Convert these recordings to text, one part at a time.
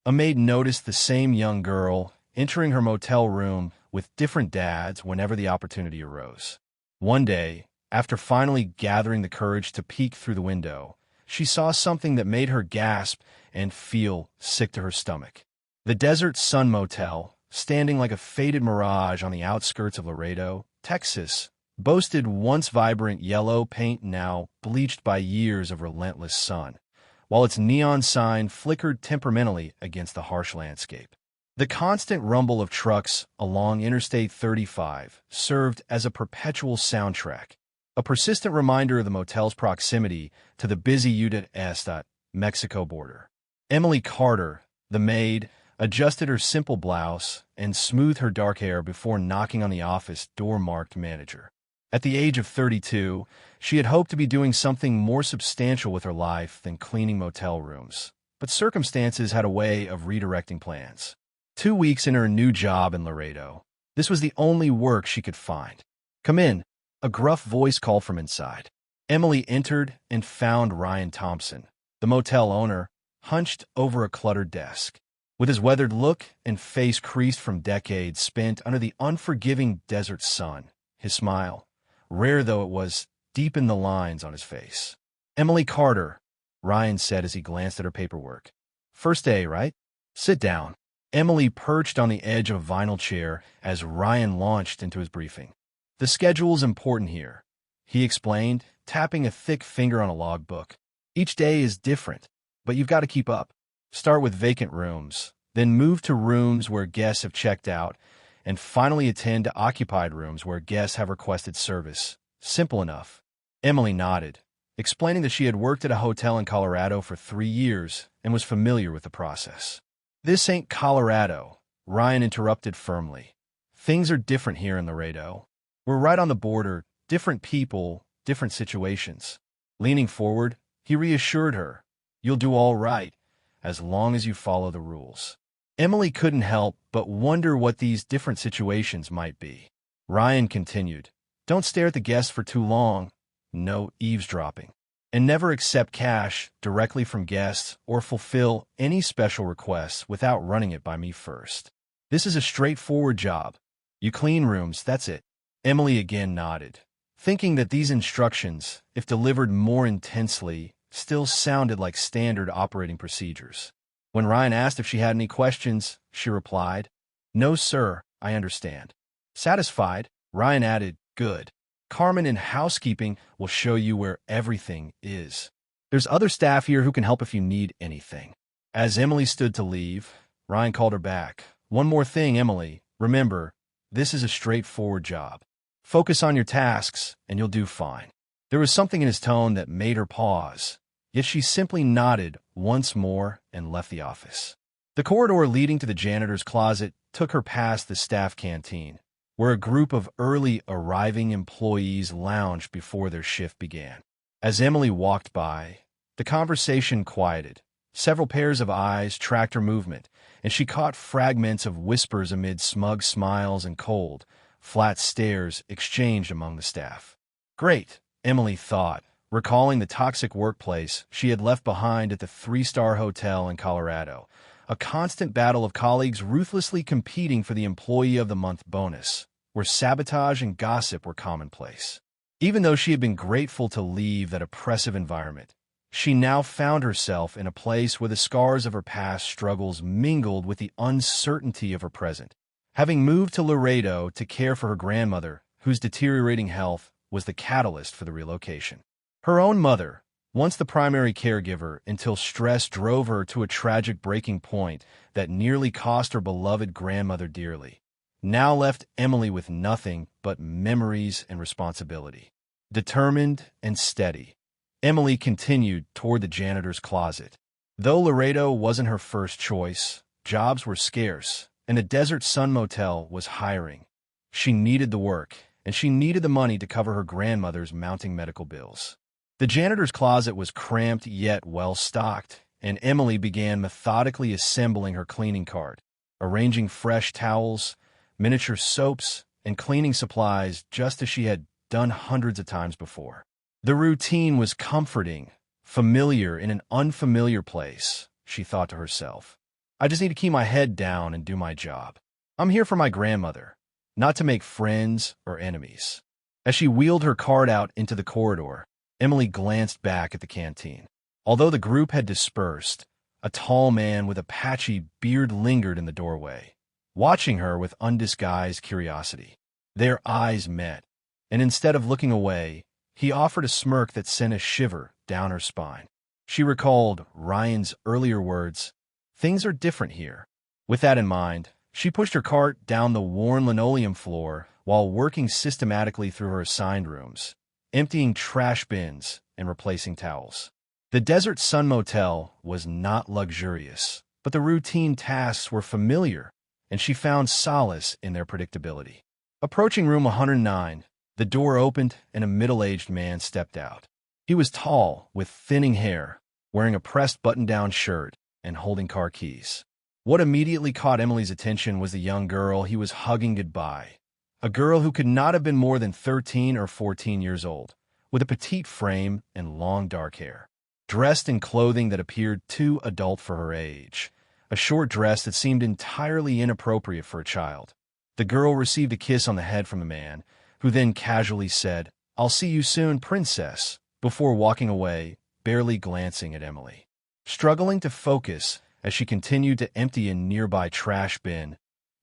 A maid noticed the same young girl entering her motel room with different dads whenever the opportunity arose. One day, after finally gathering the courage to peek through the window, she saw something that made her gasp and feel sick to her stomach. The Desert Sun Motel, standing like a faded mirage on the outskirts of Laredo, Texas, boasted once vibrant yellow paint now bleached by years of relentless sun, while its neon sign flickered temperamentally against the harsh landscape. The constant rumble of trucks along Interstate 35 served as a perpetual soundtrack, a persistent reminder of the motel's proximity to the busy U.S.-Mexico border. Emily Carter, the maid, adjusted her simple blouse and smoothed her dark hair before knocking on the office door marked manager. At the age of 32, she had hoped to be doing something more substantial with her life than cleaning motel rooms, but circumstances had a way of redirecting plans. 2 weeks in her new job in Laredo, this was the only work she could find. "Come in," a gruff voice called from inside. Emily entered and found Ryan Thompson, the motel owner, hunched over a cluttered desk. With his weathered look and face creased from decades spent under the unforgiving desert sun, his smile, rare though it was, deepened the lines on his face. "Emily Carter," Ryan said as he glanced at her paperwork. "First day, right? Sit down." Emily perched on the edge of a vinyl chair as Ryan launched into his briefing. "The schedule's important here," he explained, tapping a thick finger on a logbook. "Each day is different, but you've got to keep up. Start with vacant rooms, then move to rooms where guests have checked out, and finally attend to occupied rooms where guests have requested service. Simple enough." Emily nodded, explaining that she had worked at a hotel in Colorado for 3 years and was familiar with the process. "This ain't Colorado," Ryan interrupted firmly. "Things are different here in Laredo. We're right on the border, different people, different situations." Leaning forward, he reassured her, "You'll do all right, as long as you follow the rules." Emily couldn't help but wonder what these different situations might be. Ryan continued, "Don't stare at the guests for too long, no eavesdropping, and never accept cash directly from guests or fulfill any special requests without running it by me first. This is a straightforward job. You clean rooms, that's it." Emily again nodded, thinking that these instructions, if delivered more intensely, still sounded like standard operating procedures. When Ryan asked if she had any questions, she replied, "No, sir, I understand." Satisfied, Ryan added, "Good. Carmen in housekeeping will show you where everything is. There's other staff here who can help if you need anything." As Emily stood to leave, Ryan called her back. "One more thing, Emily. Remember, this is a straightforward job. Focus on your tasks, and you'll do fine." There was something in his tone that made her pause, yet she simply nodded once more and left the office. The corridor leading to the janitor's closet took her past the staff canteen, where a group of early arriving employees lounged before their shift began. As Emily walked by, the conversation quieted. Several pairs of eyes tracked her movement, and she caught fragments of whispers amid smug smiles and cold, flat stares exchanged among the staff. Great, Emily thought, recalling the toxic workplace she had left behind at the 3-star hotel in Colorado, a constant battle of colleagues ruthlessly competing for the Employee of the Month bonus, where sabotage and gossip were commonplace. Even though she had been grateful to leave that oppressive environment, she now found herself in a place where the scars of her past struggles mingled with the uncertainty of her present. Having moved to Laredo to care for her grandmother, whose deteriorating health was the catalyst for the relocation. Her own mother, once the primary caregiver until stress drove her to a tragic breaking point that nearly cost her beloved grandmother dearly, now left Emily with nothing but memories and responsibility. Determined and steady, Emily continued toward the janitor's closet. Though Laredo wasn't her first choice, jobs were scarce, and the Desert Sun Motel was hiring. She needed the work, and she needed the money to cover her grandmother's mounting medical bills. The janitor's closet was cramped yet well-stocked, and Emily began methodically assembling her cleaning cart, arranging fresh towels, miniature soaps, and cleaning supplies just as she had done hundreds of times before. The routine was comforting, familiar in an unfamiliar place, she thought to herself. I just need to keep my head down and do my job. I'm here for my grandmother, not to make friends or enemies." As she wheeled her cart out into the corridor, Emily glanced back at the canteen. Although the group had dispersed, a tall man with a patchy beard lingered in the doorway, watching her with undisguised curiosity. Their eyes met, and instead of looking away, he offered a smirk that sent a shiver down her spine. She recalled Ryan's earlier words, "Things are different here." With that in mind, she pushed her cart down the worn linoleum floor while working systematically through her assigned rooms, emptying trash bins and replacing towels. The Desert Sun Motel was not luxurious, but the routine tasks were familiar, and she found solace in their predictability. Approaching room 109, the door opened and a middle-aged man stepped out. He was tall, with thinning hair, wearing a pressed button-down shirt and holding car keys. What immediately caught Emily's attention was the young girl he was hugging goodbye, a girl who could not have been more than 13 or 14 years old, with a petite frame and long dark hair. Dressed in clothing that appeared too adult for her age, a short dress that seemed entirely inappropriate for a child. The girl received a kiss on the head from the man, who then casually said, "I'll see you soon, princess," before walking away, barely glancing at Emily. Struggling to focus as she continued to empty a nearby trash bin,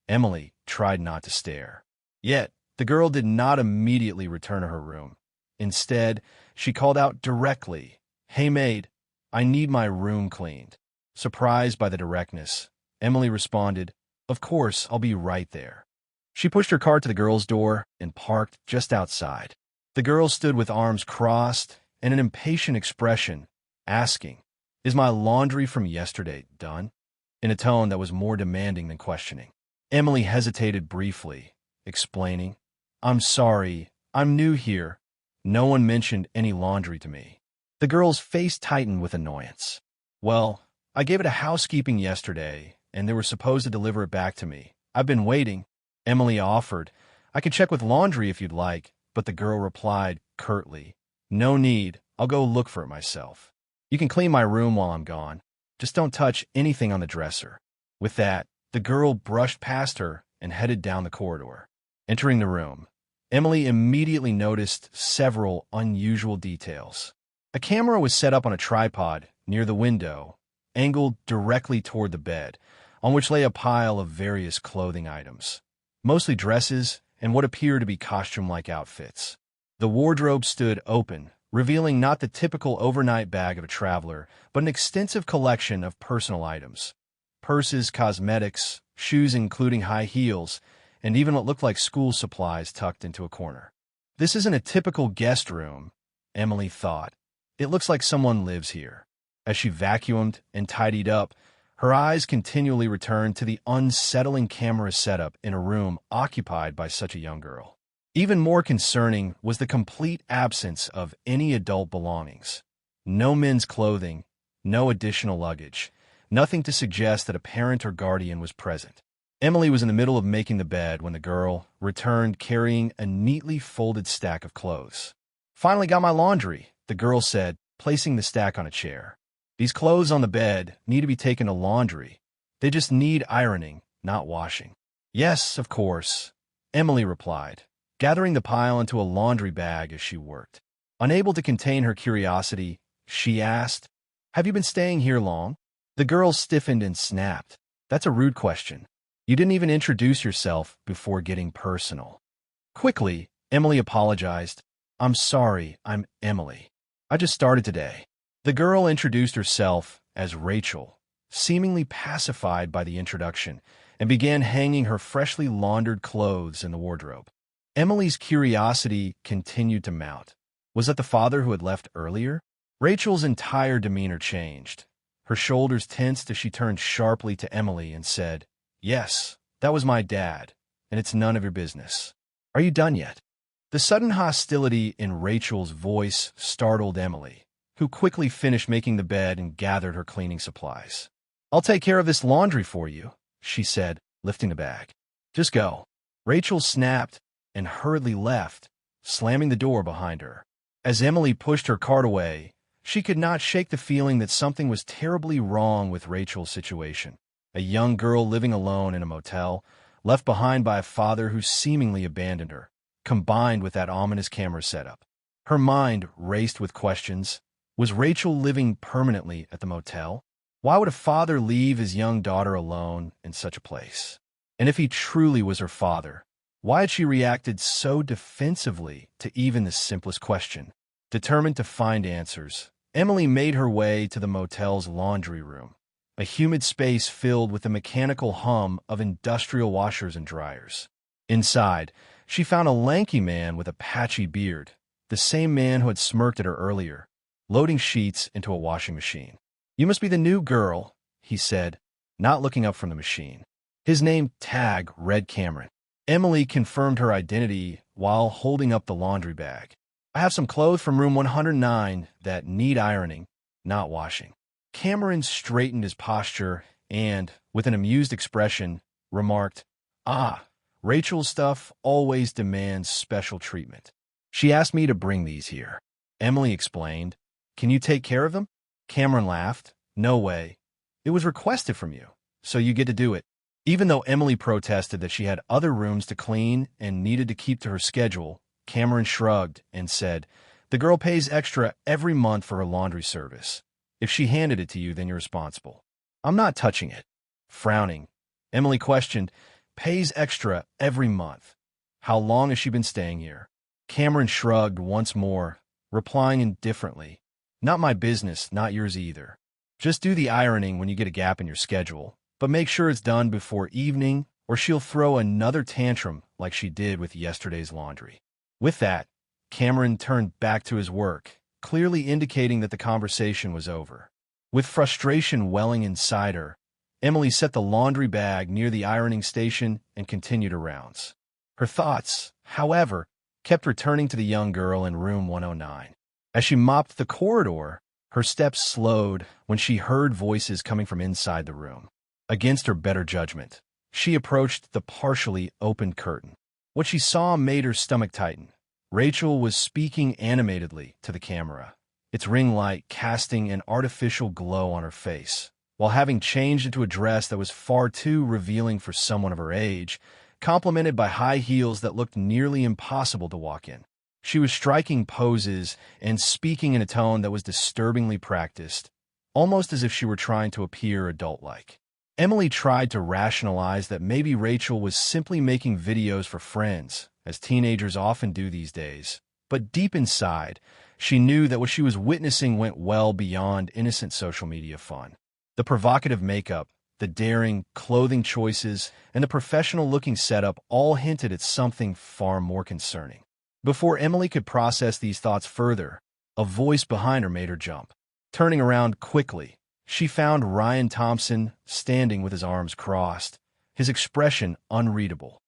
Emily tried not to stare. Yet, the girl did not immediately return to her room. Instead, she called out directly, "Hey, Maid, I need my room cleaned." Surprised by the directness, Emily responded, "Of course, I'll be right there." She pushed her cart to the girl's door and parked just outside. The girl stood with arms crossed and an impatient expression, asking, "Is my laundry from yesterday done?" in a tone that was more demanding than questioning. Emily hesitated briefly, explaining, "I'm sorry, I'm new here. No one mentioned any laundry to me." The girl's face tightened with annoyance. "Well, I gave it a housekeeping yesterday, and they were supposed to deliver it back to me. I've been waiting." Emily offered, "I can check with laundry if you'd like," but the girl replied curtly, "No need, I'll go look for it myself. You can clean my room while I'm gone. Just don't touch anything on the dresser." With that, the girl brushed past her and headed down the corridor. Entering the room, Emily immediately noticed several unusual details. A camera was set up on a tripod near the window, angled directly toward the bed, on which lay a pile of various clothing items, mostly dresses and what appeared to be costume-like outfits. The wardrobe stood open, revealing not the typical overnight bag of a traveler, but an extensive collection of personal items. Purses, cosmetics, shoes including high heels, and even what looked like school supplies tucked into a corner. "This isn't a typical guest room," Emily thought. "It looks like someone lives here." As she vacuumed and tidied up, her eyes continually returned to the unsettling camera setup in a room occupied by such a young girl. Even more concerning was the complete absence of any adult belongings. No men's clothing, no additional luggage, nothing to suggest that a parent or guardian was present. Emily was in the middle of making the bed when the girl returned carrying a neatly folded stack of clothes. "Finally got my laundry," the girl said, placing the stack on a chair. "These clothes on the bed need to be taken to laundry. They just need ironing, not washing." "Yes, of course," Emily replied, gathering the pile into a laundry bag as she worked. Unable to contain her curiosity, she asked, "Have you been staying here long?" The girl stiffened and snapped, "That's a rude question. You didn't even introduce yourself before getting personal." Quickly, Emily apologized. "I'm sorry, I'm Emily. I just started today." The girl introduced herself as Rachel, seemingly pacified by the introduction, and began hanging her freshly laundered clothes in the wardrobe. Emily's curiosity continued to mount. Was that the father who had left earlier? Rachel's entire demeanor changed. Her shoulders tensed as she turned sharply to Emily and said, "Yes, that was my dad, and it's none of your business. Are you done yet?" The sudden hostility in Rachel's voice startled Emily, who quickly finished making the bed and gathered her cleaning supplies. "I'll take care of this laundry for you," she said, lifting the bag. "Just go." Rachel snapped and hurriedly left, slamming the door behind her. As Emily pushed her cart away, she could not shake the feeling that something was terribly wrong with Rachel's situation. a young girl living alone in a motel, left behind by a father who seemingly abandoned her, combined with that ominous camera setup. Her mind raced with questions. Was Rachel living permanently at the motel? Why would a father leave his young daughter alone in such a place? And if he truly was her father, why had she reacted so defensively to even the simplest question? Determined to find answers, Emily made her way to the motel's laundry room, a humid space filled with the mechanical hum of industrial washers and dryers. Inside, she found a lanky man with a patchy beard, the same man who had smirked at her earlier, loading sheets into a washing machine. "You must be the new girl," he said, not looking up from the machine. His name tag read Cameron. Emily confirmed her identity while holding up the laundry bag. "I have some clothes from room 109 that need ironing, not washing." Cameron straightened his posture and, with an amused expression, remarked, "Ah, Rachel's stuff always demands special treatment. She asked me to bring these here." Emily explained, "Can you take care of them?" Cameron laughed. "No way. It was requested from you, so you get to do it." Even though Emily protested that she had other rooms to clean and needed to keep to her schedule, Cameron shrugged and said, "The girl pays extra every month for her laundry service. If she handed it to you, then you're responsible." "I'm not touching it." Frowning, Emily questioned, "Pays extra every month. How long has she been staying here?" Cameron shrugged once more, replying indifferently, "Not my business, not yours either. Just do the ironing when you get a gap in your schedule, but make sure it's done before evening or she'll throw another tantrum like she did with yesterday's laundry." With that, Cameron turned back to his work, clearly indicating that the conversation was over. With frustration welling inside her, Emily set the laundry bag near the ironing station and continued her rounds. Her thoughts, however, kept returning to the young girl in room 109. As she mopped the corridor, her steps slowed when she heard voices coming from inside the room. Against her better judgment, she approached the partially opened curtain. What she saw made her stomach tighten. Rachel was speaking animatedly to the camera, its ring light casting an artificial glow on her face. While having changed into a dress that was far too revealing for someone of her age, complemented by high heels that looked nearly impossible to walk in. She was striking poses and speaking in a tone that was disturbingly practiced, almost as if she were trying to appear adult-like. Emily tried to rationalize that maybe Rachel was simply making videos for friends, as teenagers often do these days. But deep inside, she knew that what she was witnessing went well beyond innocent social media fun. The provocative makeup, the daring clothing choices, and the professional-looking setup all hinted at something far more concerning. Before Emily could process these thoughts further, a voice behind her made her jump. Turning around quickly, she found Ryan Thompson standing with his arms crossed, his expression unreadable.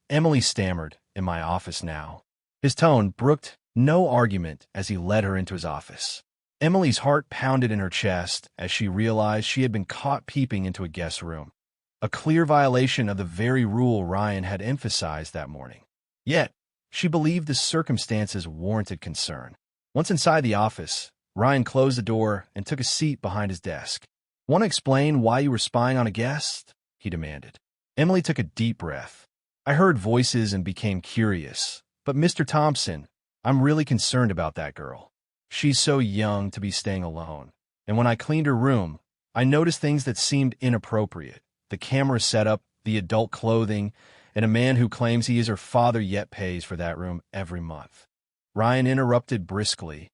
Emily stammered, "in my office now." His tone brooked no argument as he led her into his office. Emily's heart pounded in her chest as she realized she had been caught peeping into a guest's room, a clear violation of the very rule Ryan had emphasized that morning. Yet, she believed the circumstances warranted concern. Once inside the office, Ryan closed the door and took a seat behind his desk. "Want to explain why you were spying on a guest?" he demanded. Emily took a deep breath. "I heard voices and became curious. But Mr. Thompson, I'm really concerned about that girl. She's so young to be staying alone. And when I cleaned her room, I noticed things that seemed inappropriate. The camera setup, the adult clothing, and a man who claims he is her father yet pays for that room every month." Ryan interrupted briskly.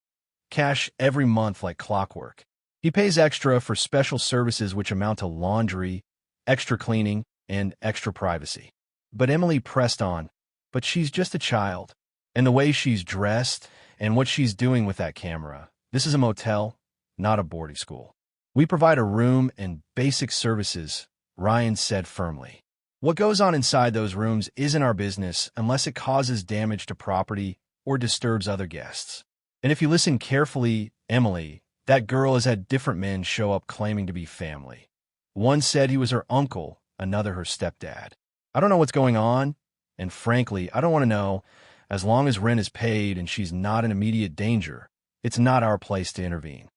"Cash every month like clockwork. He pays extra for special services which amount to laundry, extra cleaning, and extra privacy." But Emily pressed on. "But she's just a child. And the way she's dressed, and what she's doing with that camera. This is a motel, not a boarding school. We provide a room and basic services," Ryan said firmly. "What goes on inside those rooms isn't our business unless it causes damage to property or disturbs other guests. And if you listen carefully, Emily, that girl has had different men show up claiming to be family. One said he was her uncle, another her stepdad. I don't know what's going on, and frankly, I don't want to know. As long as rent is paid and she's not in immediate danger, it's not our place to intervene."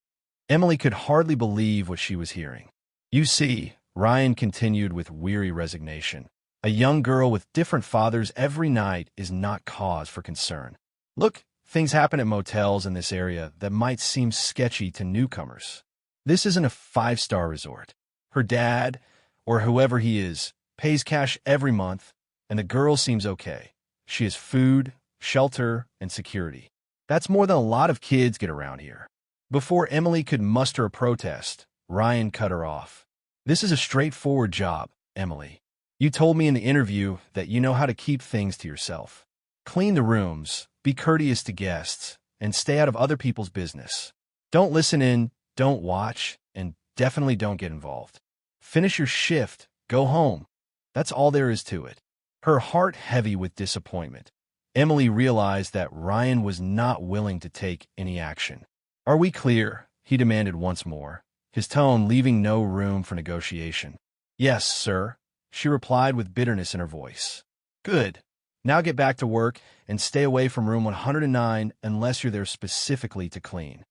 Emily could hardly believe what she was hearing. "You see," Ryan continued with weary resignation. A young girl with different fathers every night is not cause for concern. Look, things happen at motels in this area that might seem sketchy to newcomers. This isn't a five-star resort. Her dad, or whoever he is, pays cash every month, and the girl seems okay. She has food, shelter, and security. That's more than a lot of kids get around here. Before Emily could muster a protest, Ryan cut her off. This is a straightforward job, Emily. You told me in the interview that you know how to keep things to yourself. Clean the rooms, be courteous to guests, and stay out of other people's business. Don't listen in, don't watch, and definitely don't get involved. Finish your shift, go home. That's all there is to it. Her heart heavy with disappointment, Emily realized that Ryan was not willing to take any action. Are we clear? He demanded once more, his tone leaving no room for negotiation. Yes, sir, she replied with bitterness in her voice. Good. Now get back to work and stay away from room 109 unless you're there specifically to clean.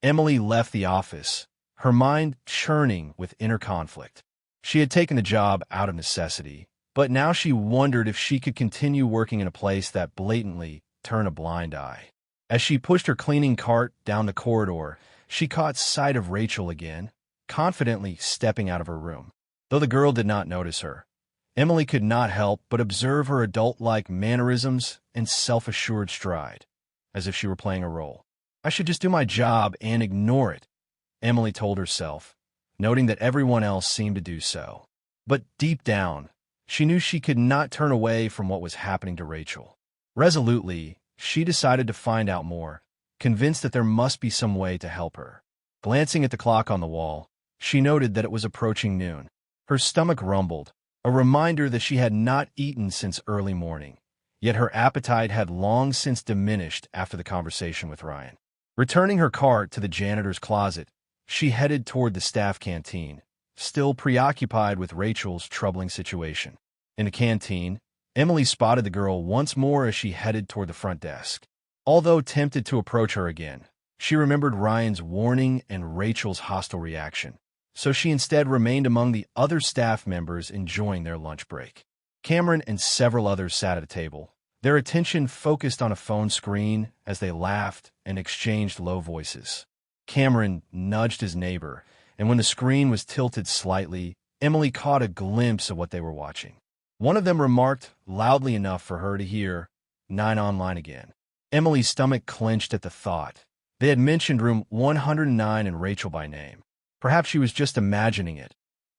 Emily left the office, her mind churning with inner conflict. She had taken the job out of necessity, but now she wondered if she could continue working in a place that blatantly turned a blind eye. As she pushed her cleaning cart down the corridor, she caught sight of Rachel again, confidently stepping out of her room. Though the girl did not notice her, Emily could not help but observe her adult-like mannerisms and self-assured stride, as if she were playing a role. I should just do my job and ignore it, Emily told herself, noting that everyone else seemed to do so. But deep down, she knew she could not turn away from what was happening to Rachel. Resolutely, she decided to find out more, convinced that there must be some way to help her. Glancing at the clock on the wall, she noted that it was approaching noon. Her stomach rumbled, a reminder that she had not eaten since early morning, yet her appetite had long since diminished after the conversation with Ryan. Returning her cart to the janitor's closet, she headed toward the staff canteen, still preoccupied with Rachel's troubling situation. In the canteen, Emily spotted the girl once more as she headed toward the front desk. Although tempted to approach her again, she remembered Ryan's warning and Rachel's hostile reaction, so she instead remained among the other staff members enjoying their lunch break. Cameron and several others sat at a table, their attention focused on a phone screen as they laughed and exchanged low voices. Cameron nudged his neighbor, and when the screen was tilted slightly, Emily caught a glimpse of what they were watching. One of them remarked, loudly enough for her to hear, 9 online again. Emily's stomach clenched at the thought. They had mentioned room 109 and Rachel by name. Perhaps she was just imagining it,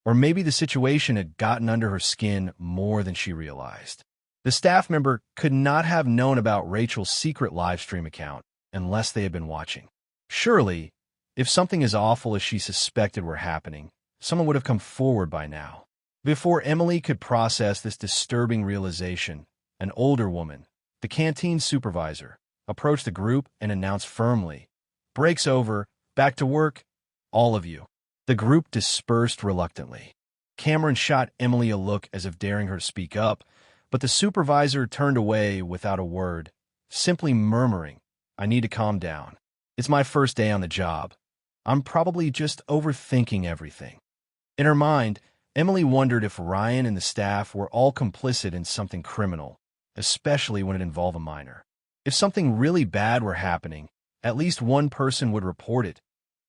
or maybe the situation had gotten under her skin more than she realized. The staff member could not have known about Rachel's secret livestream account unless they had been watching. Surely, if something as awful as she suspected were happening, someone would have come forward by now. Before Emily could process this disturbing realization, an older woman, the canteen supervisor, approached the group and announced firmly, "Break's over, back to work, all of you." The group dispersed reluctantly. Cameron shot Emily a look as if daring her to speak up, but the supervisor turned away without a word, simply murmuring, "I need to calm down. It's my first day on the job. I'm probably just overthinking everything." In her mind, Emily wondered if Ryan and the staff were all complicit in something criminal, especially when it involved a minor. If something really bad were happening, at least one person would report it,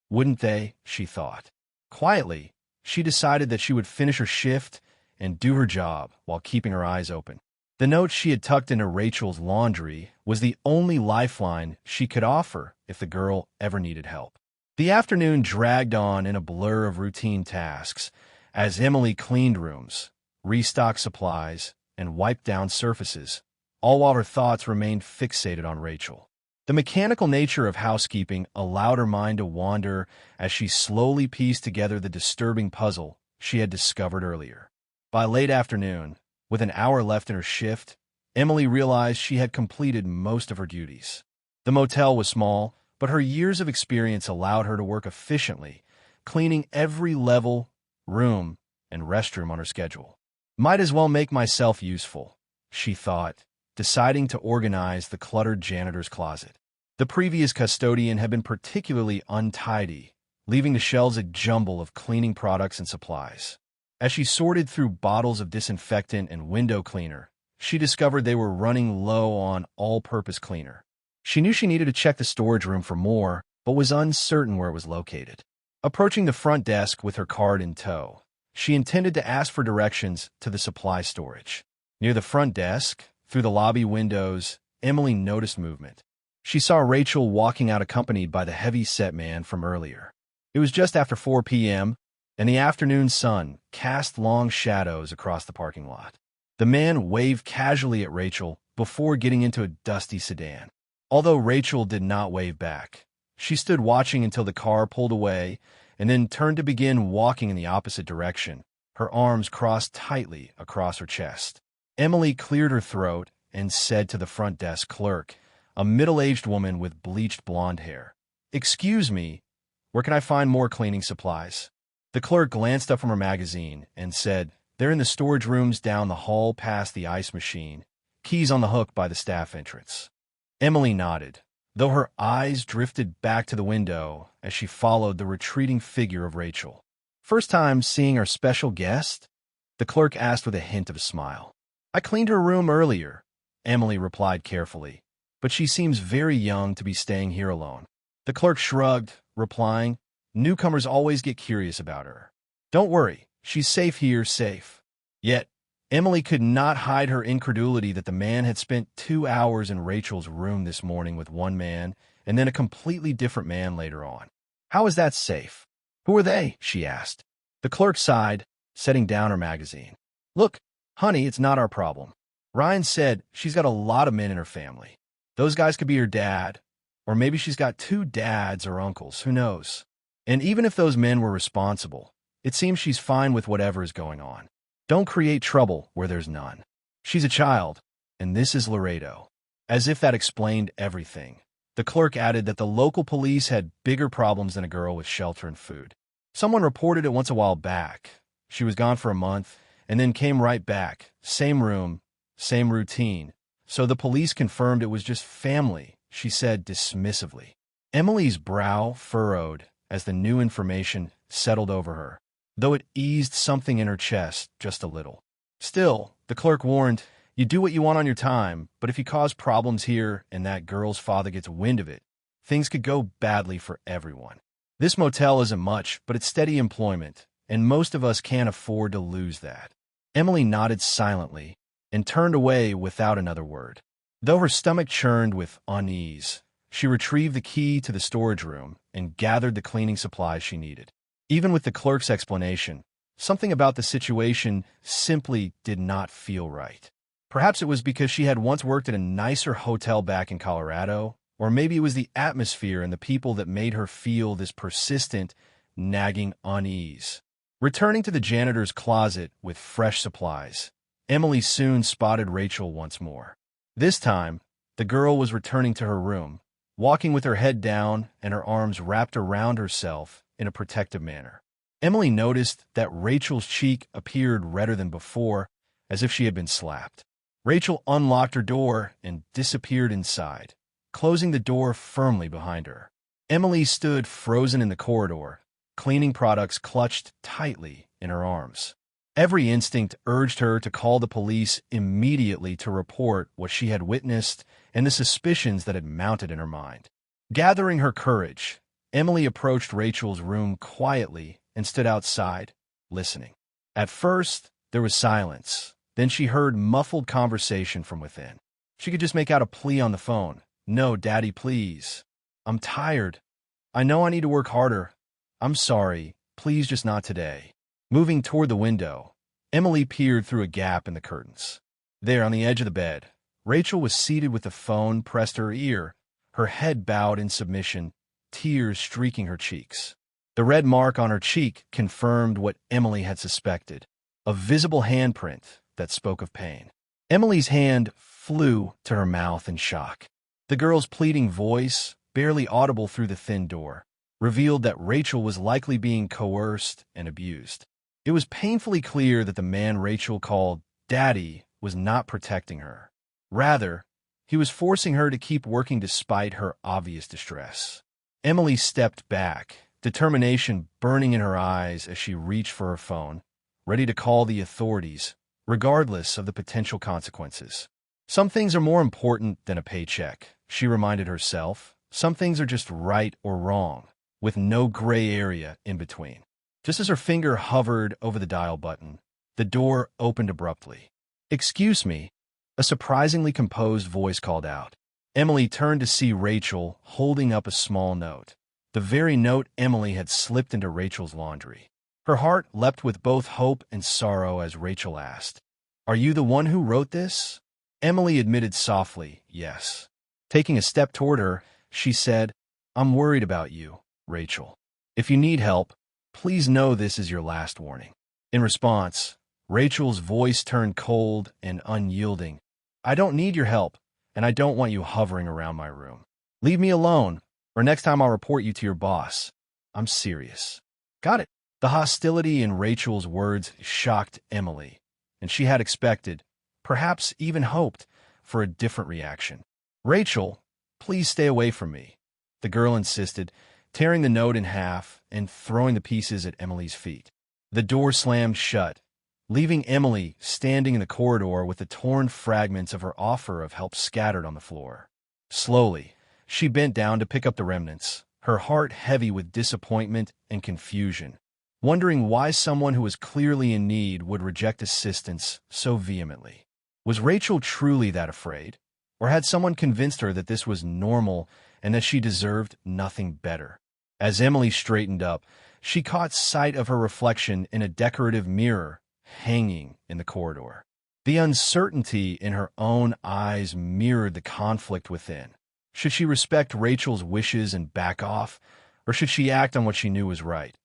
wouldn't they? She thought. Quietly, she decided that she would finish her shift and do her job while keeping her eyes open. The note she had tucked into Rachel's laundry was the only lifeline she could offer if the girl ever needed help. The afternoon dragged on in a blur of routine tasks as Emily cleaned rooms, restocked supplies, and wiped down surfaces, all while her thoughts remained fixated on Rachel. The mechanical nature of housekeeping allowed her mind to wander as she slowly pieced together the disturbing puzzle she had discovered earlier. By late afternoon, with an hour left in her shift, Emily realized she had completed most of her duties. The motel was small, but her years of experience allowed her to work efficiently, cleaning every level, room, and restroom on her schedule. Might as well make myself useful, she thought, deciding to organize the cluttered janitor's closet. The previous custodian had been particularly untidy, leaving the shelves a jumble of cleaning products and supplies. As she sorted through bottles of disinfectant and window cleaner, she discovered they were running low on all-purpose cleaner. She knew she needed to check the storage room for more, but was uncertain where it was located. Approaching the front desk with her card in tow, she intended to ask for directions to the supply storage. Near the front desk, through the lobby windows, Emily noticed movement. She saw Rachel walking out accompanied by the heavy-set man from earlier. It was just after 4 p.m., and the afternoon sun cast long shadows across the parking lot. The man waved casually at Rachel before getting into a dusty sedan. Although Rachel did not wave back, she stood watching until the car pulled away and then turned to begin walking in the opposite direction, her arms crossed tightly across her chest. Emily cleared her throat and said to the front desk clerk, a middle-aged woman with bleached blonde hair, "Excuse me, where can I find more cleaning supplies?" The clerk glanced up from her magazine and said, "They're in the storage rooms down the hall past the ice machine, keys on the hook by the staff entrance." Emily nodded, though her eyes drifted back to the window as she followed the retreating figure of Rachel. "First time seeing our special guest?" the clerk asked with a hint of a smile. "I cleaned her room earlier," Emily replied carefully, "but she seems very young to be staying here alone." The clerk shrugged, replying, "Newcomers always get curious about her. Don't worry, she's safe here, safe." Yet, Emily could not hide her incredulity that the man had spent 2 hours in Rachel's room this morning with one man and then a completely different man later on. How is that safe? "Who are they?" she asked. The clerk sighed, setting down her magazine. "Look, honey, it's not our problem. Ryan said she's got a lot of men in her family. Those guys could be her dad, or maybe she's got 2 dads or uncles, who knows? And even if those men were responsible, it seems she's fine with whatever is going on. Don't create trouble where there's none. She's a child, and this is Laredo." As if that explained everything, the clerk added that the local police had bigger problems than a girl with shelter and food. "Someone reported it once a while back. She was gone for a month, and then came right back. Same room, same routine. So the police confirmed it was just family," she said dismissively. Emily's brow furrowed as the new information settled over her, though it eased something in her chest just a little. Still, the clerk warned, "You do what you want on your time, but if you cause problems here and that girl's father gets wind of it, things could go badly for everyone. This motel isn't much, but it's steady employment, and most of us can't afford to lose that." Emily nodded silently and turned away without another word. Though her stomach churned with unease, she retrieved the key to the storage room and gathered the cleaning supplies she needed. Even with the clerk's explanation, something about the situation simply did not feel right. Perhaps it was because she had once worked at a nicer hotel back in Colorado, or maybe it was the atmosphere and the people that made her feel this persistent, nagging unease. Returning to the janitor's closet with fresh supplies, Emily soon spotted Rachel once more. This time, the girl was returning to her room, walking with her head down and her arms wrapped around herself in a protective manner. Emily noticed that Rachel's cheek appeared redder than before, as if she had been slapped. Rachel unlocked her door and disappeared inside, closing the door firmly behind her. Emily stood frozen in the corridor, cleaning products clutched tightly in her arms. Every instinct urged her to call the police immediately to report what she had witnessed and the suspicions that had mounted in her mind. Gathering her courage, Emily approached Rachel's room quietly and stood outside, listening. At first, there was silence. Then she heard muffled conversation from within. She could just make out a plea on the phone. "No, Daddy, please. I'm tired. I know I need to work harder. I'm sorry. Please, just not today." Moving toward the window, Emily peered through a gap in the curtains. There, on the edge of the bed, Rachel was seated with the phone pressed to her ear, her head bowed in submission, tears streaking her cheeks. The red mark on her cheek confirmed what Emily had suspected, a visible handprint that spoke of pain. Emily's hand flew to her mouth in shock. The girl's pleading voice, barely audible through the thin door, revealed that Rachel was likely being coerced and abused. It was painfully clear that the man Rachel called Daddy was not protecting her. Rather, he was forcing her to keep working despite her obvious distress. Emily stepped back, determination burning in her eyes as she reached for her phone, ready to call the authorities, regardless of the potential consequences. Some things are more important than a paycheck, she reminded herself. Some things are just right or wrong, with no gray area in between. Just as her finger hovered over the dial button, the door opened abruptly. "Excuse me," a surprisingly composed voice called out. Emily turned to see Rachel holding up a small note. The very note Emily had slipped into Rachel's laundry. Her heart leapt with both hope and sorrow as Rachel asked, "Are you the one who wrote this?" Emily admitted softly, "Yes." Taking a step toward her, she said, "I'm worried about you, Rachel. If you need help, please know this is your last warning." In response, Rachel's voice turned cold and unyielding. "I don't need your help, and I don't want you hovering around my room. Leave me alone, or next time I'll report you to your boss. I'm serious." "Got it." The hostility in Rachel's words shocked Emily, and she had expected, perhaps even hoped, for a different reaction. "Rachel, please stay away from me," the girl insisted, tearing the note in half and throwing the pieces at Emily's feet. The door slammed shut, leaving Emily standing in the corridor with the torn fragments of her offer of help scattered on the floor. Slowly, she bent down to pick up the remnants, her heart heavy with disappointment and confusion, wondering why someone who was clearly in need would reject assistance so vehemently. Was Rachel truly that afraid? Or had someone convinced her that this was normal and that she deserved nothing better? As Emily straightened up, she caught sight of her reflection in a decorative mirror hanging in the corridor. The uncertainty in her own eyes mirrored the conflict within. Should she respect Rachel's wishes and back off, or should she act on what she knew was right,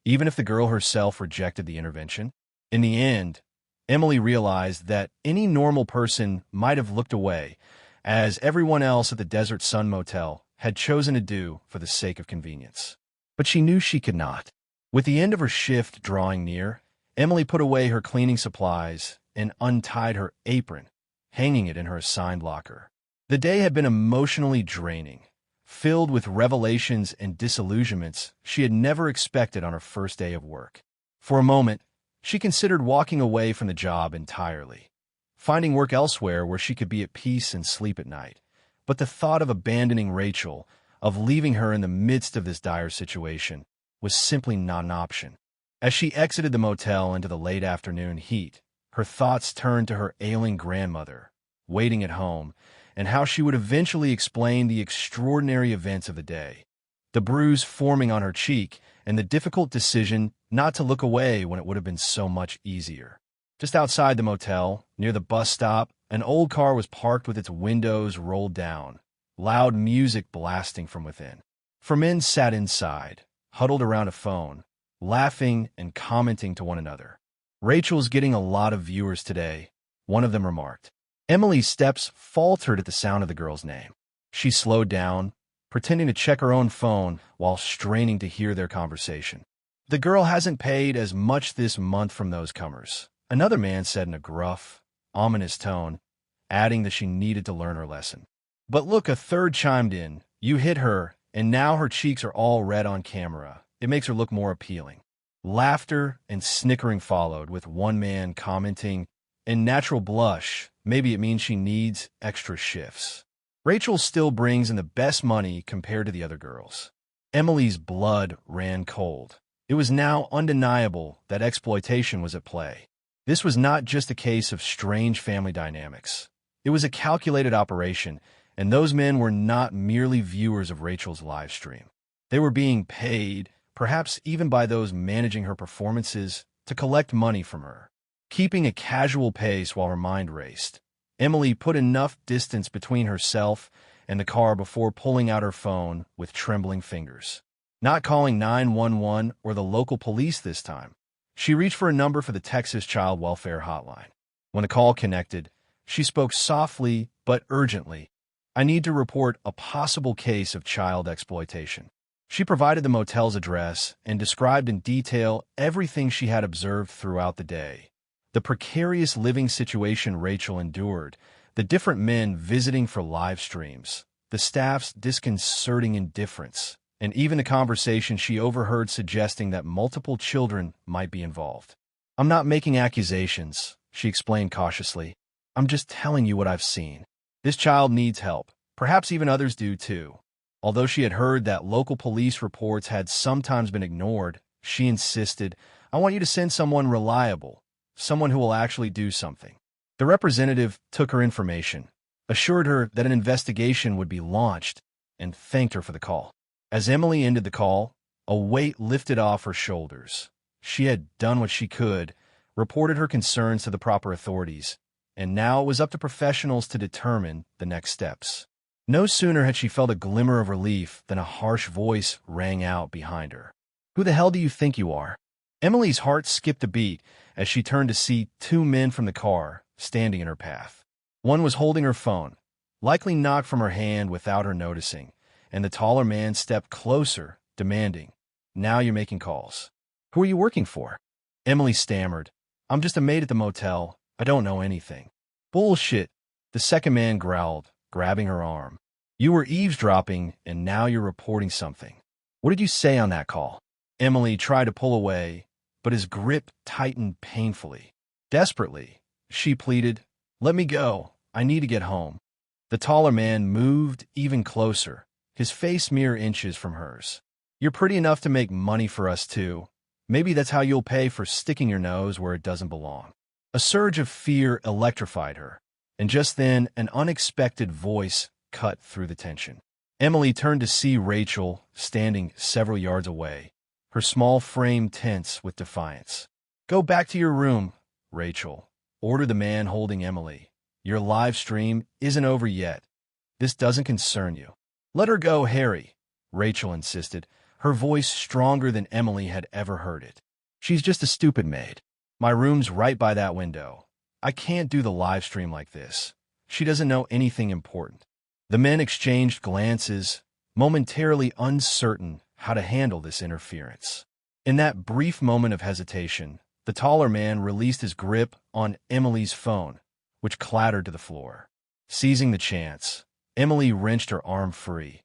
even if the girl herself rejected the intervention? In the end, Emily realized that any normal person might have looked away, as everyone else at the Desert Sun Motel had chosen to do for the sake of convenience. But she knew she could not. With the end of her shift drawing near, Emily put away her cleaning supplies and untied her apron, hanging it in her assigned locker. The day had been emotionally draining, filled with revelations and disillusionments she had never expected on her first day of work. For a moment, she considered walking away from the job entirely, finding work elsewhere where she could be at peace and sleep at night. But the thought of abandoning Rachel, of leaving her in the midst of this dire situation, was simply not an option. As she exited the motel into the late afternoon heat, her thoughts turned to her ailing grandmother, waiting at home, and how she would eventually explain the extraordinary events of the day. The bruise forming on her cheek, and the difficult decision not to look away when it would have been so much easier. Just outside the motel, near the bus stop, an old car was parked with its windows rolled down, loud music blasting from within. 4 men sat inside, huddled around a phone, laughing and commenting to one another. "Rachel's getting a lot of viewers today," one of them remarked. Emily's steps faltered at the sound of the girl's name. She slowed down, pretending to check her own phone while straining to hear their conversation. "The girl hasn't paid as much this month from those comers," another man said in a gruff, ominous tone, adding that she needed to learn her lesson. "But look," a third chimed in, "you hit her, and now her cheeks are all red on camera. It makes her look more appealing." Laughter and snickering followed, with one man commenting, "In natural blush, maybe it means she needs extra shifts. Rachel still brings in the best money compared to the other girls." Emily's blood ran cold. It was now undeniable that exploitation was at play. This was not just a case of strange family dynamics. It was a calculated operation, and those men were not merely viewers of Rachel's live stream. They were being paid, perhaps even by those managing her performances, to collect money from her. Keeping a casual pace while her mind raced, Emily put enough distance between herself and the car before pulling out her phone with trembling fingers. Not calling 911 or the local police this time, she reached for a number for the Texas Child Welfare Hotline. When the call connected, she spoke softly but urgently. "I need to report a possible case of child exploitation." She provided the motel's address and described in detail everything she had observed throughout the day. The precarious living situation Rachel endured, the different men visiting for live streams, the staff's disconcerting indifference, and even the conversation she overheard suggesting that multiple children might be involved. I'm not making accusations, she explained cautiously. I'm just telling you what I've seen. This child needs help. Perhaps even others do too. Although she had heard that local police reports had sometimes been ignored, she insisted, I want you to send someone reliable, someone who will actually do something. The representative took her information, assured her that an investigation would be launched, and thanked her for the call. As Emily ended the call, a weight lifted off her shoulders. She had done what she could, reported her concerns to the proper authorities, and now it was up to professionals to determine the next steps. No sooner had she felt a glimmer of relief than a harsh voice rang out behind her. Who the hell do you think you are? Emily's heart skipped a beat as she turned to see two men from the car standing in her path. One was holding her phone, likely knocked from her hand without her noticing, and the taller man stepped closer, demanding, Now you're making calls. Who are you working for? Emily stammered, I'm just a maid at the motel. I don't know anything. Bullshit, the second man growled, grabbing her arm. You were eavesdropping, and now you're reporting something. What did you say on that call? Emily tried to pull away, but his grip tightened painfully. Desperately, she pleaded, Let me go. I need to get home. The taller man moved even closer, his face mere inches from hers. You're pretty enough to make money for us, too. Maybe that's how you'll pay for sticking your nose where it doesn't belong. A surge of fear electrified her, and just then an unexpected voice cut through the tension. Emily turned to see Rachel standing several yards away, her small frame tense with defiance. Go back to your room, Rachel, ordered the man holding Emily. Your live stream isn't over yet. This doesn't concern you. Let her go, Harry, Rachel insisted, her voice stronger than Emily had ever heard it. She's just a stupid maid. My room's right by that window. I can't do the live stream like this. She doesn't know anything important. The men exchanged glances, momentarily uncertain how to handle this interference. In that brief moment of hesitation, the taller man released his grip on Emily's phone, which clattered to the floor. Seizing the chance, Emily wrenched her arm free,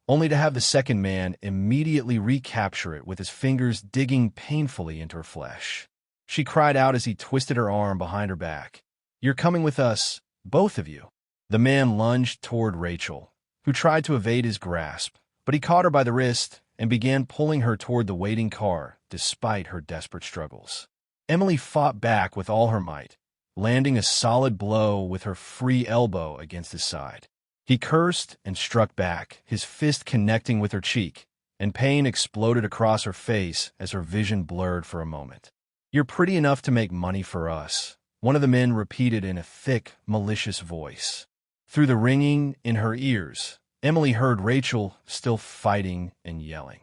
only to have the second man immediately recapture it with his fingers digging painfully into her flesh. She cried out as he twisted her arm behind her back. You're coming with us, both of you. The man lunged toward Rachel, who tried to evade his grasp, but he caught her by the wrist and began pulling her toward the waiting car despite her desperate struggles. Emily fought back with all her might, landing a solid blow with her free elbow against his side. He cursed and struck back, his fist connecting with her cheek, and pain exploded across her face as her vision blurred for a moment. You're pretty enough to make money for us, one of the men repeated in a thick, malicious voice. Through the ringing in her ears, Emily heard Rachel still fighting and yelling,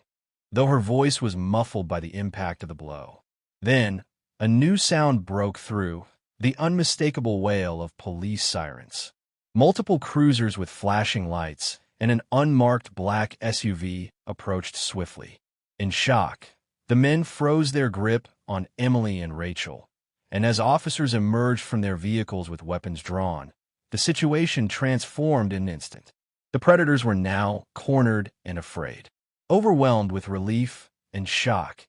though her voice was muffled by the impact of the blow. Then, a new sound broke through, the unmistakable wail of police sirens. Multiple cruisers with flashing lights and an unmarked black SUV approached swiftly. In shock, the men froze their grip on Emily and Rachel, and as officers emerged from their vehicles with weapons drawn, the situation transformed in an instant. The predators were now cornered and afraid. Overwhelmed with relief and shock,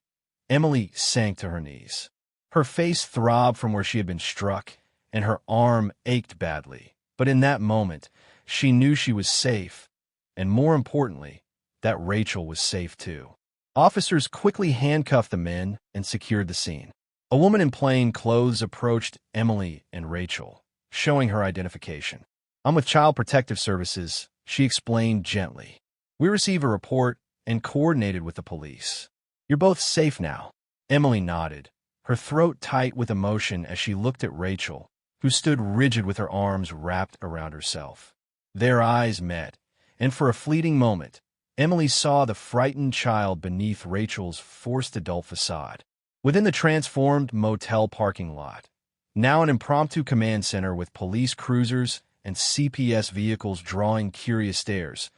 Emily sank to her knees. Her face throbbed from where she had been struck, and her arm ached badly. But in that moment, she knew she was safe, and more importantly, that Rachel was safe too. Officers quickly handcuffed the men and secured the scene. A woman in plain clothes approached Emily and Rachel, showing her identification. I'm with Child Protective Services, she explained gently. We received a report and coordinated with the police. You're both safe now. Emily nodded, her throat tight with emotion as she looked at Rachel, who stood rigid with her arms wrapped around herself. Their eyes met, and for a fleeting moment, Emily saw the frightened child beneath Rachel's forced adult facade. Within the transformed motel parking lot, now an impromptu command center with police cruisers and CPS vehicles drawing curious stares,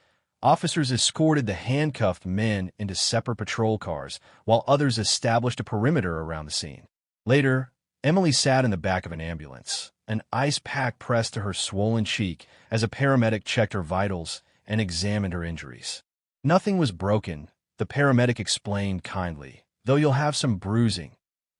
officers escorted the handcuffed men into separate patrol cars, while others established a perimeter around the scene. Later, Emily sat in the back of an ambulance, an ice pack pressed to her swollen cheek as a paramedic checked her vitals and examined her injuries. Nothing was broken, the paramedic explained kindly, though you'll have some bruising.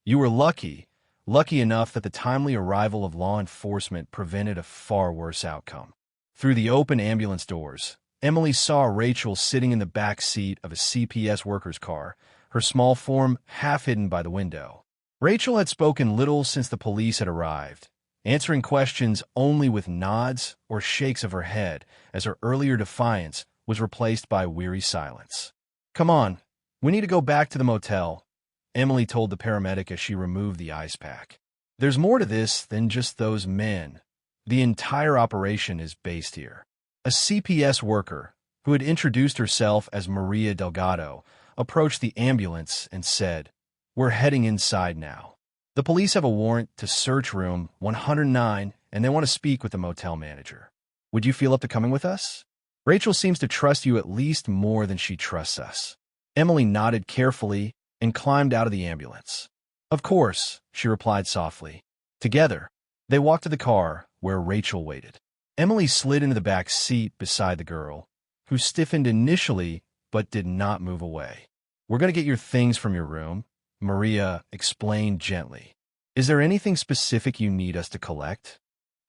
You were lucky. lucky enough that the timely arrival of law enforcement prevented a far worse outcome. Through the open ambulance doors, Emily saw Rachel sitting in the back seat of a CPS worker's car, her small form half hidden by the window. Rachel had spoken little since the police had arrived, answering questions only with nods or shakes of her head as her earlier defiance was replaced by weary silence. "Come on, we need to go back to the motel," Emily told the paramedic as she removed the ice pack. "There's more to this than just those men. The entire operation is based here." A CPS worker, who had introduced herself as Maria Delgado, approached the ambulance and said, "We're heading inside now. The police have a warrant to search room 109 and they want to speak with the motel manager. Would you feel up to coming with us? Rachel seems to trust you at least more than she trusts us." Emily nodded carefully and climbed out of the ambulance. "Of course," she replied softly. Together, they walked to the car where Rachel waited. Emily slid into the back seat beside the girl, who stiffened initially but did not move away. "We're going to get your things from your room," Maria explained gently. "Is there anything specific you need us to collect?"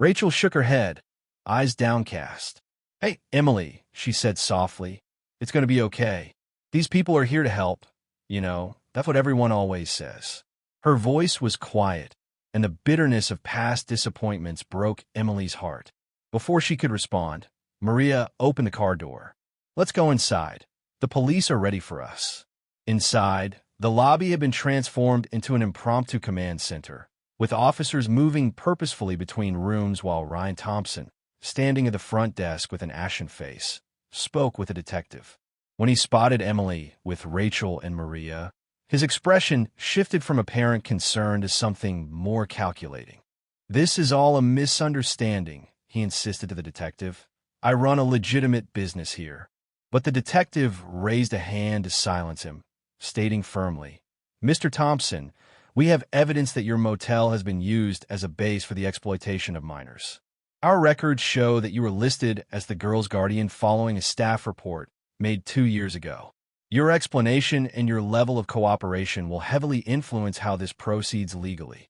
Rachel shook her head, eyes downcast. "Hey, Emily," she said softly, "it's going to be okay. These people are here to help. You know, that's what everyone always says." Her voice was quiet, and the bitterness of past disappointments broke Emily's heart. Before she could respond, Maria opened the car door. "Let's go inside. The police are ready for us." Inside, the lobby had been transformed into an impromptu command center, with officers moving purposefully between rooms while Ryan Thompson, standing at the front desk with an ashen face, spoke with a detective. When he spotted Emily with Rachel and Maria, his expression shifted from apparent concern to something more calculating. "This is all a misunderstanding," he insisted to the detective. "I run a legitimate business here." But the detective raised a hand to silence him, stating firmly, "Mr. Thompson, we have evidence that your motel has been used as a base for the exploitation of minors. Our records show that you were listed as the girl's guardian following a staff report made 2 years ago. Your explanation and your level of cooperation will heavily influence how this proceeds legally."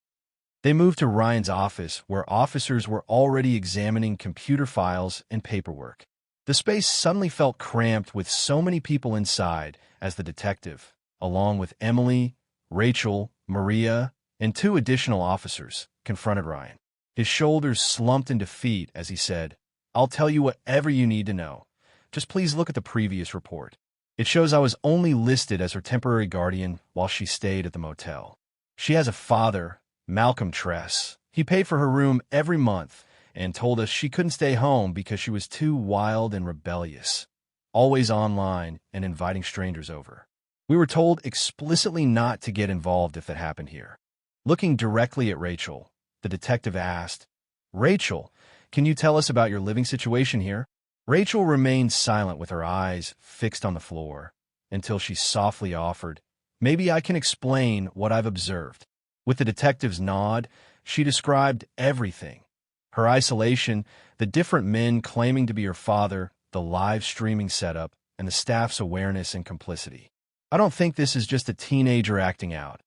They moved to Ryan's office, where officers were already examining computer files and paperwork. The space suddenly felt cramped with so many people inside as the detective, along with Emily, Rachel, Maria, and 2 additional officers, confronted Ryan. His shoulders slumped in defeat as he said, "I'll tell you whatever you need to know. Just please look at the previous report. It shows I was only listed as her temporary guardian while she stayed at the motel. She has a father, Malcolm Tress. He paid for her room every month and told us she couldn't stay home because she was too wild and rebellious, always online and inviting strangers over. We were told explicitly not to get involved if that happened here." Looking directly at Rachel, the detective asked, "Rachel, can you tell us about your living situation here?" Rachel remained silent with her eyes fixed on the floor until she softly offered, "Maybe I can explain what I've observed." With the detective's nod, she described everything: her isolation, the different men claiming to be her father, the live streaming setup, and the staff's awareness and complicity. "I don't think this is just a teenager acting out,"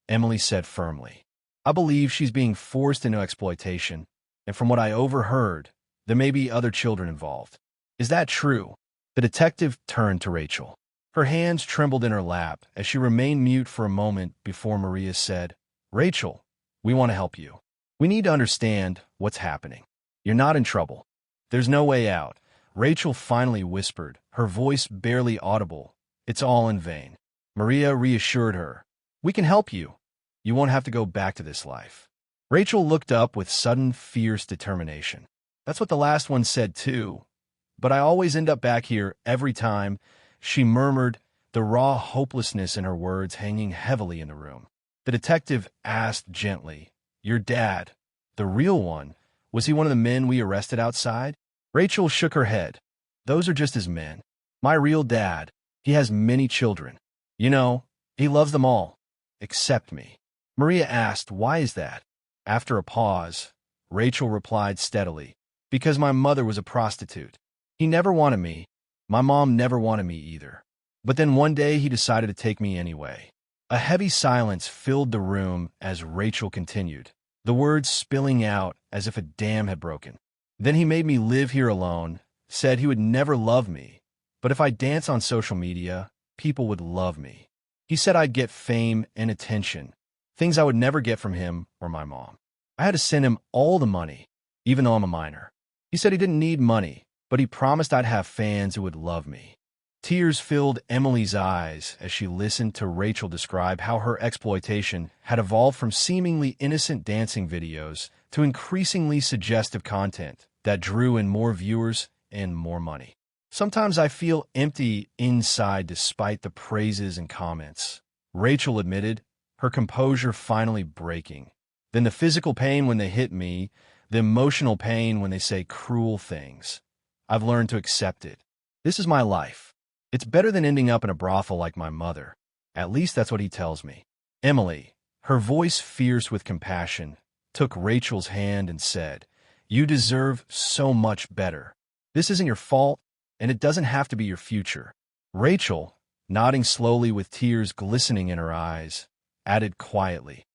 Emily said firmly. "I believe she's being forced into exploitation, and from what I overheard, there may be other children involved. Is that true?" The detective turned to Rachel. Her hands trembled in her lap as she remained mute for a moment before Maria said, "Rachel, we want to help you. We need to understand what's happening. You're not in trouble. There's no way out." Rachel finally whispered, her voice barely audible, "It's all in vain." Maria reassured her, "We can help you. You won't have to go back to this life." Rachel looked up with sudden, fierce determination. "That's what the last one said too. But I always end up back here every time," she murmured, the raw hopelessness in her words hanging heavily in the room. The detective asked gently, "Your dad, the real one, was he one of the men we arrested outside?" Rachel shook her head. "Those are just his men. My real dad, he has many children. You know, he loves them all, except me." Maria asked, "Why is that?" After a pause, Rachel replied steadily, "Because my mother was a prostitute. He never wanted me. My mom never wanted me either. But then one day he decided to take me anyway. A heavy silence filled the room as Rachel continued, the words spilling out as if a dam had broken. Then he made me live here alone, said he would never love me, but if I dance on social media, people would love me. He said I'd get fame and attention, things I would never get from him or my mom. I had to send him all the money, even though I'm a minor. He said he didn't need money, but he promised I'd have fans who would love me. Tears filled Emily's eyes as she listened to Rachel describe how her exploitation had evolved from seemingly innocent dancing videos to increasingly suggestive content that drew in more viewers and more money. Sometimes I feel empty inside despite the praises and comments, Rachel admitted, her composure finally breaking. Then the physical pain when they hit me, the emotional pain when they say cruel things. I've learned to accept it. This is my life. It's better than ending up in a brothel like my mother. At least that's what he tells me. Emily, her voice fierce with compassion, took Rachel's hand and said, "You deserve so much better. This isn't your fault, and it doesn't have to be your future." Rachel, nodding slowly with tears glistening in her eyes, added quietly,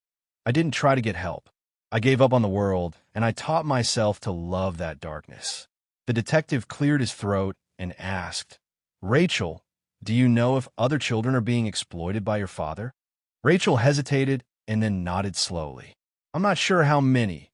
"I didn't try to get help. I gave up on the world, and I taught myself to love that darkness." The detective cleared his throat and asked, "Rachel, do you know if other children are being exploited by your father?" Rachel hesitated and then nodded slowly. "I'm not sure how many.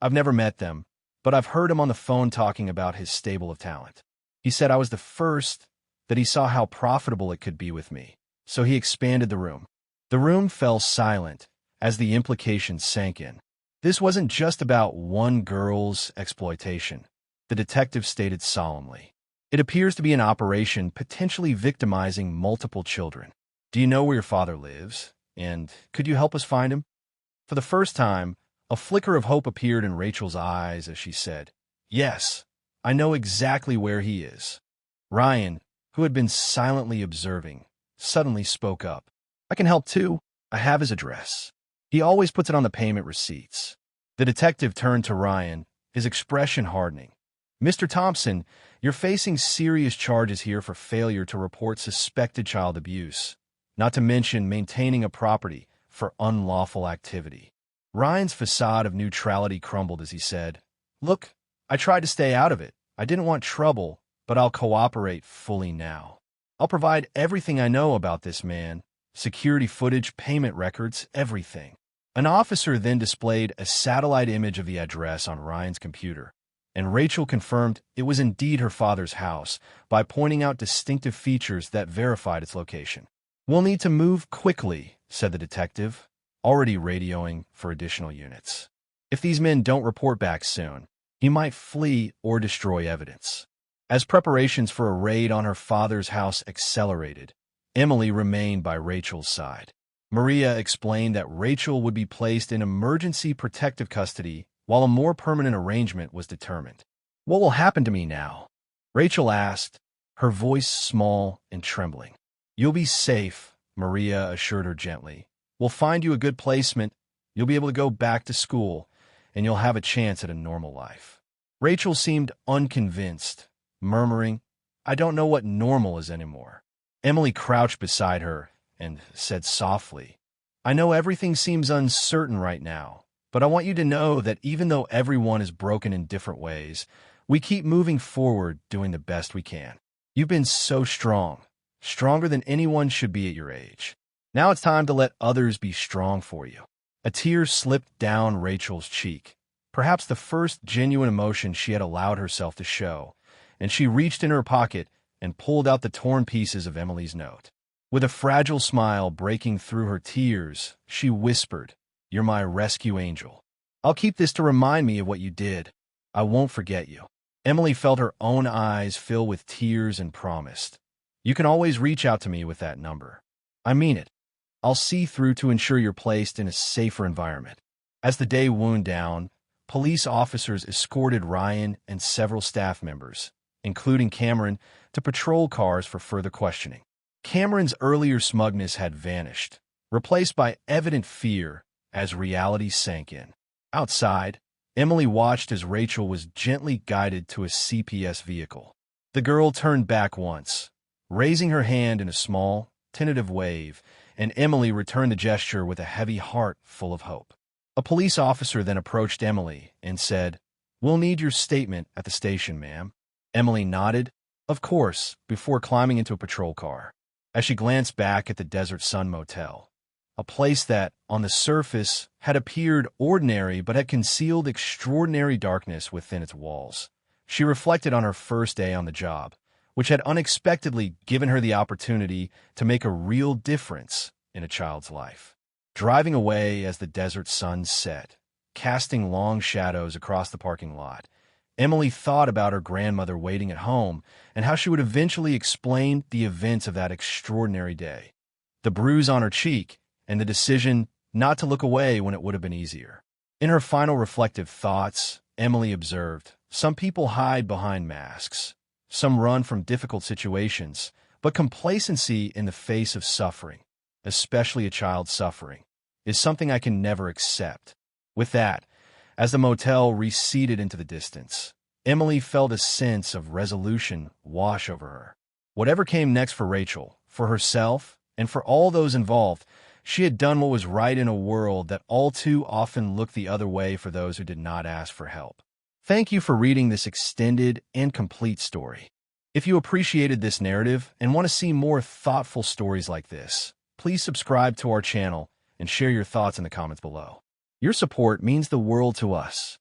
I've never met them, but I've heard him on the phone talking about his stable of talent. He said I was the first, that he saw how profitable it could be with me, so he expanded the room." The room fell silent as the implications sank in. This wasn't just about one girl's exploitation, the detective stated solemnly. It appears to be an operation potentially victimizing multiple children. Do you know where your father lives? And could you help us find him? For the first time, a flicker of hope appeared in Rachel's eyes as she said, "Yes, I know exactly where he is." Ryan, who had been silently observing, suddenly spoke up. "I can help too. I have his address. He always puts it on the payment receipts." The detective turned to Ryan, his expression hardening. "Mr. Thompson, you're facing serious charges here for failure to report suspected child abuse, not to mention maintaining a property for unlawful activity." Ryan's facade of neutrality crumbled as he said, "Look, I tried to stay out of it. I didn't want trouble, but I'll cooperate fully now. I'll provide everything I know about this man, security footage, payment records, everything." An officer then displayed a satellite image of the address on Ryan's computer, and Rachel confirmed it was indeed her father's house by pointing out distinctive features that verified its location. "We'll need to move quickly," said the detective, already radioing for additional units. "If these men don't report back soon, he might flee or destroy evidence." As preparations for a raid on her father's house accelerated, Emily remained by Rachel's side. Maria explained that Rachel would be placed in emergency protective custody while a more permanent arrangement was determined. "What will happen to me now?" Rachel asked, her voice small and trembling. "You'll be safe," Maria assured her gently. "We'll find you a good placement, you'll be able to go back to school, and you'll have a chance at a normal life." Rachel seemed unconvinced, murmuring, "I don't know what normal is anymore." Emily crouched beside her and said softly, "I know everything seems uncertain right now, but I want you to know that even though everyone is broken in different ways, we keep moving forward doing the best we can. You've been so strong, stronger than anyone should be at your age. Now it's time to let others be strong for you." A tear slipped down Rachel's cheek, perhaps the first genuine emotion she had allowed herself to show, and she reached in her pocket and pulled out the torn pieces of Emily's note. With a fragile smile breaking through her tears, she whispered, "You're my rescue angel. I'll keep this to remind me of what you did. I won't forget you." Emily felt her own eyes fill with tears and promised, "You can always reach out to me with that number. I mean it. I'll see through to ensure you're placed in a safer environment." As the day wound down, police officers escorted Ryan and several staff members, including Cameron, to patrol cars for further questioning. Cameron's earlier smugness had vanished, replaced by evident fear as reality sank in. Outside, Emily watched as Rachel was gently guided to a CPS vehicle. The girl turned back once, raising her hand in a small, tentative wave, and Emily returned the gesture with a heavy heart full of hope. A police officer then approached Emily and said, "We'll need your statement at the station, ma'am." Emily nodded, "Of course," before climbing into a patrol car. As she glanced back at the Desert Sun Motel, a place that, on the surface, had appeared ordinary but had concealed extraordinary darkness within its walls, she reflected on her first day on the job, which had unexpectedly given her the opportunity to make a real difference in a child's life. Driving away as the desert sun set, casting long shadows across the parking lot, Emily thought about her grandmother waiting at home and how she would eventually explain the events of that extraordinary day. The bruise on her cheek and the decision not to look away when it would have been easier. In her final reflective thoughts, Emily observed, "Some people hide behind masks. Some run from difficult situations, but complacency in the face of suffering, especially a child's suffering, is something I can never accept." With that, as the motel receded into the distance, Emily felt a sense of resolution wash over her. Whatever came next for Rachel, for herself, and for all those involved, she had done what was right in a world that all too often looked the other way for those who did not ask for help. Thank you for reading this extended and complete story. If you appreciated this narrative and want to see more thoughtful stories like this, please subscribe to our channel and share your thoughts in the comments below. Your support means the world to us.